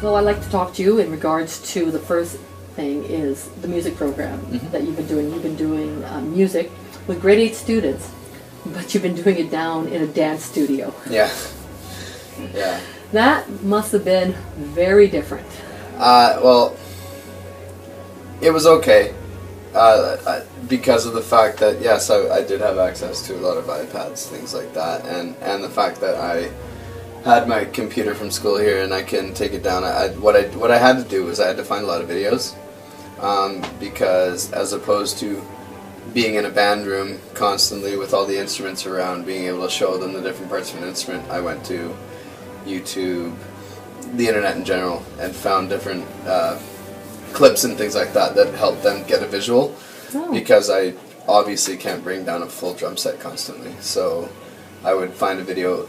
Well, I'd like to talk to you in regards to the first thing is the music program that you've been doing. You've been doing music with grade 8 students, but you've been doing it down in a dance studio. Yeah. Yeah. That must have been very different. Well, it was okay. Because of the fact that, yes, I did have access to a lot of iPads, things like that, and the fact that I had my computer from school here and I can take it down. What I had to do was I had to find a lot of videos, because as opposed to being in a band room constantly with all the instruments around, being able to show them the different parts of an instrument, I went to YouTube, the internet in general, and found different clips and things like that that helped them get a visual, because I obviously can't bring down a full drum set constantly. So I would find a video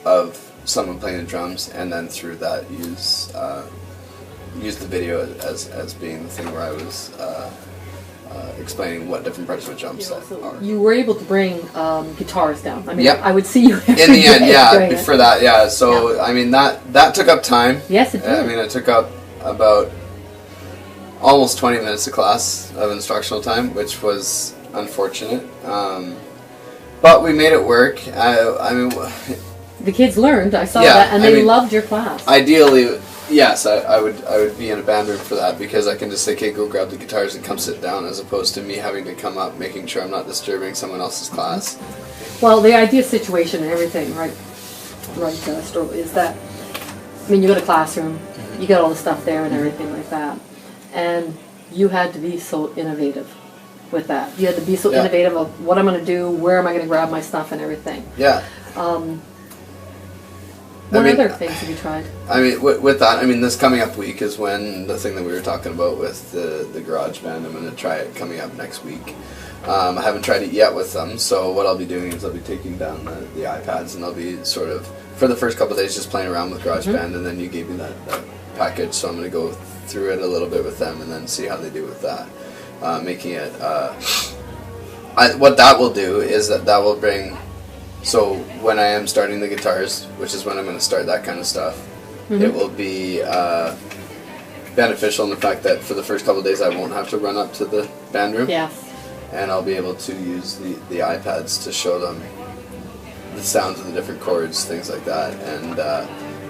of someone playing the drums, and then through that use the video as being the thing where I was explaining what different parts of a drum set are. You were able to bring guitars down. I mean, yep. I would see you every in the end, day yeah, for that, yeah. So, yeah. I mean, that took up time. Yes, it did. I mean, it took up about almost 20 minutes of class of instructional time, which was unfortunate. But we made it work. I mean... The kids learned, I saw that, and they loved your class. Ideally, yes, I would be in a band room for that, because I can just say, okay, go grab the guitars and come sit down, as opposed to me having to come up, making sure I'm not disturbing someone else's class. Well, the ideal situation and everything, right, Stroh, is that, I mean, you got a classroom, you got all the stuff there and everything like that, and you had to be so innovative with that. You had to be so innovative of what I'm going to do, where am I going to grab my stuff and everything. Yeah. What other things have you tried? I mean, with that, I mean, this coming up week is when the thing that we were talking about with the garage band, I'm going to try it coming up next week. I haven't tried it yet with them, so what I'll be doing is I'll be taking down the iPads, and I'll be sort of, for the first couple of days, just playing around with garage band, and then you gave me that package, so I'm going to go through it a little bit with them and then see how they do with that. Making it, what that will do is that will bring... So when I am starting the guitars, which is when I'm going to start that kind of stuff, it will be beneficial in the fact that for the first couple of days I won't have to run up to the band room. Yes. And I'll be able to use the iPads to show them the sounds of the different chords, things like that, and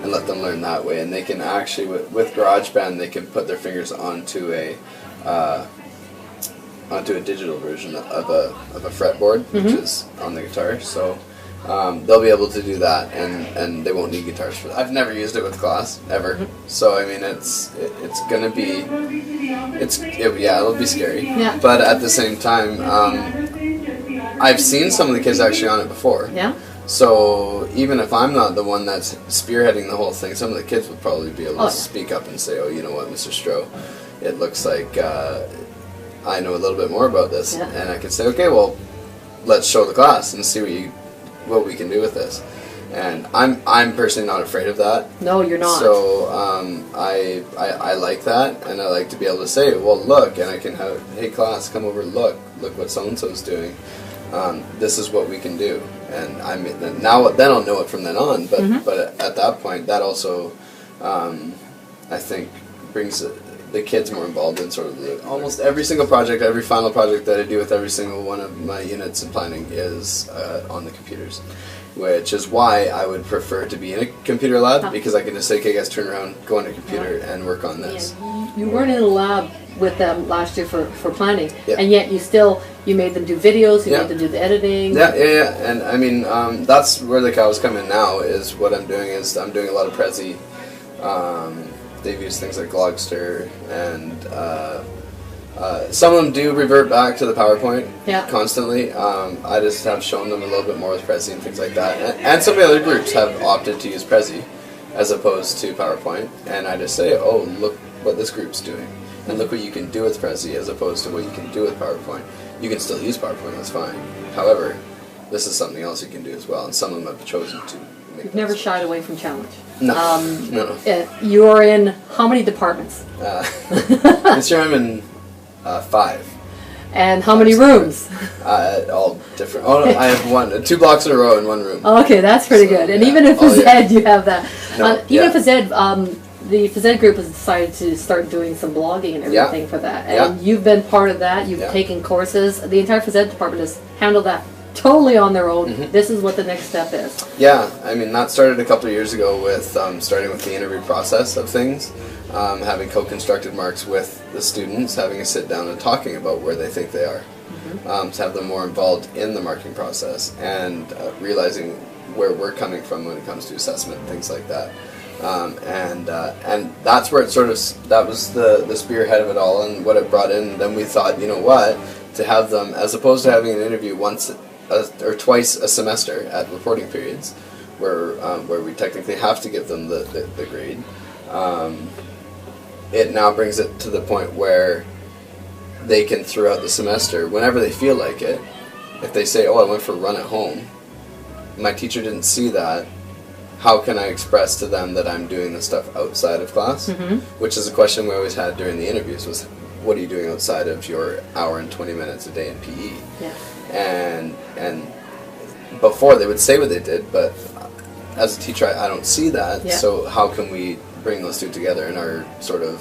let them learn that way. And they can actually, with GarageBand, they can put their fingers onto a digital version of a fretboard, which is on the guitar. So they'll be able to do that, and they won't need guitars for that. I've never used it with class ever, so I mean it's gonna be it'll be scary. Yeah. But at the same time, I've seen some of the kids actually on it before. Yeah. So even if I'm not the one that's spearheading the whole thing, some of the kids would probably be able to speak up and say, "Oh, you know what, Mr. Stroh, it looks like I know a little bit more about this," and I could say, "Okay, well, let's show the class and see what we can do with this." And I'm personally not afraid of that. No, you're not. So I like that, and I like to be able to say, "Well, look," and I can have, "Hey, class, come over, look what so and so's doing. This is what we can do." And then I'll know it from then on. But at that point, that also I think brings the kids more involved in sort of almost every single project, every final project that I do with every single one of my units in planning is on the computers, which is why I would prefer to be in a computer lab, because I can just say, "Okay, guys, turn around, go on a computer, and work on this." Yeah. You weren't in a lab with them last year for planning, and yet you made them do videos, you made them do the editing. Yeah, and I mean, that's where the cows come in now, is what I'm doing is I'm doing a lot of Prezi. They've used things like Logster, and some of them do revert back to the PowerPoint constantly. I just have shown them a little bit more with Prezi and things like that. And some of the other groups have opted to use Prezi as opposed to PowerPoint. And I just say, "Oh, look what this group's doing. And look what you can do with Prezi as opposed to what you can do with PowerPoint. You can still use PowerPoint, that's fine. However, this is something else you can do as well." And some of them have chosen to. You've never shied away from challenge. No. No. You're in how many departments? This year I'm in 5. And how many rooms? All different. Oh, no, I have 2 blocks in a row in one room. Okay, that's pretty good. And even if it's Ed, you have that. No, even if it's Ed, the phys ed group has decided to start doing some blogging and everything for that. And you've been part of that. You've taken courses. The entire phys ed department has handled that totally on their own. This is what the next step is. Yeah, I mean, that started a couple of years ago with starting with the interview process of things, having co-constructed marks with the students, having a sit down and talking about where they think they are, to have them more involved in the marking process, and realizing where we're coming from when it comes to assessment and things like that. And that's where it sort of, that was the spearhead of it all and what it brought in. Then we thought, you know what, to have them, as opposed to having an interview once or twice a semester at reporting periods, where we technically have to give them the grade, it now brings it to the point where they can, throughout the semester, whenever they feel like it, if they say, oh, I went for a run at home, my teacher didn't see that, how can I express to them that I'm doing the stuff outside of class? Which is a question we always had during the interviews, was what are you doing outside of your hour and 20 minutes a day in PE? Yeah. And before they would say what they did, but as a teacher I don't see that, so how can we bring those two together in our sort of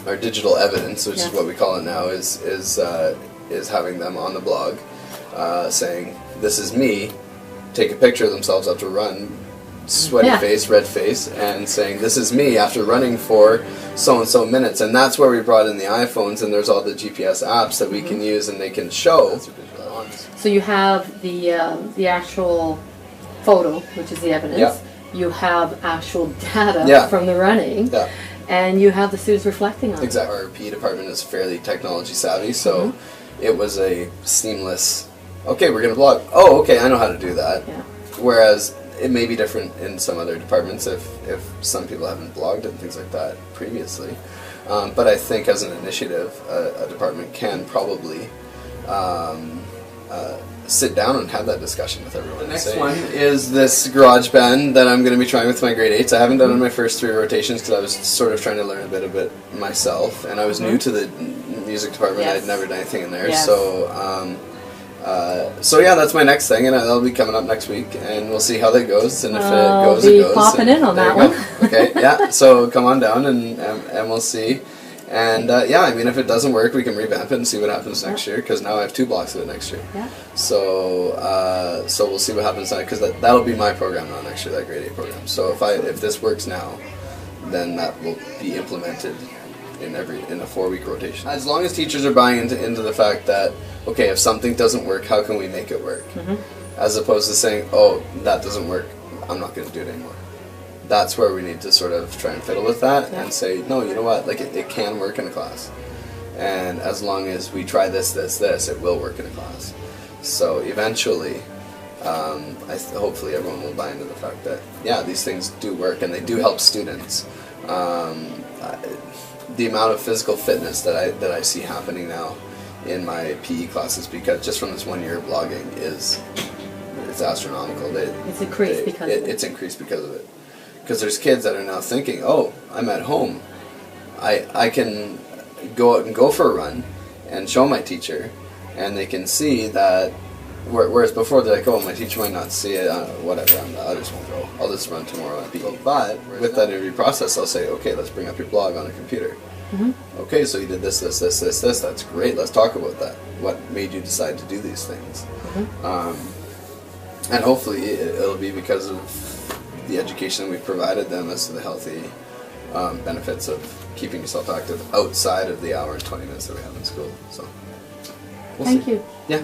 our digital evidence, which is what we call it now, is having them on the blog saying, this is me, take a picture of themselves after a run, sweaty face, red face, and saying, this is me after running for so-and-so minutes. And that's where we brought in the iPhones, and there's all the GPS apps that we can use and they can show. So you have the actual photo, which is the evidence. You have actual data from the running. And you have the students reflecting on it. Exactly. Our PE department is fairly technology savvy, so it was a seamless, okay, we're going to blog. Oh, okay, I know how to do that. Whereas it may be different in some other departments if some people haven't blogged and things like that previously. But I think as an initiative, a department can probably sit down and have that discussion with everyone. The next one is this garage band that I'm going to be trying with my grade 8s. I haven't done it in my first 3 rotations because I was sort of trying to learn a bit of it myself, and I was new to the music department. I'd never done anything in there, so yeah, that's my next thing, and that'll be coming up next week, and we'll see how that goes. And if it goes, it goes. I'll be popping in on that one. Okay, yeah. So come on down, and we'll see. And yeah, I mean, if it doesn't work, we can revamp it and see what happens next year. Because now I have 2 blocks of it next year. So so we'll see what happens next, because that'll be my program now next year, that grade 8 program. So if this works now, then that will be implemented in a 4-week rotation. As long as teachers are buying into the fact that, okay, if something doesn't work, how can we make it work? As opposed to saying, oh, that doesn't work, I'm not going to do it anymore. That's where we need to sort of try and fiddle with that and say, no, you know what, like it can work in a class. And as long as we try this, it will work in a class. So eventually, hopefully everyone will buy into the fact that, yeah, these things do work and they do help students. The amount of physical fitness that I see happening now in my PE classes, because just from this 1 year of blogging, it's astronomical. It's increased because of it. It's increased because of it. Because there's kids that are now thinking, oh, I'm at home, I can go out and go for a run and show my teacher, and they can see that, whereas before they're like, oh, my teacher might not see it, whatever, I just won't go, I'll just run tomorrow at PE. But with that interview process, I'll say, okay, let's bring up your blog on a computer. Okay, so you did this, that's great, let's talk about that. What made you decide to do these things? And hopefully it'll be because of the education that we've provided them as to the healthy benefits of keeping yourself active outside of the hour and 20 minutes that we have in school. So, we'll see. Thank you. Yeah.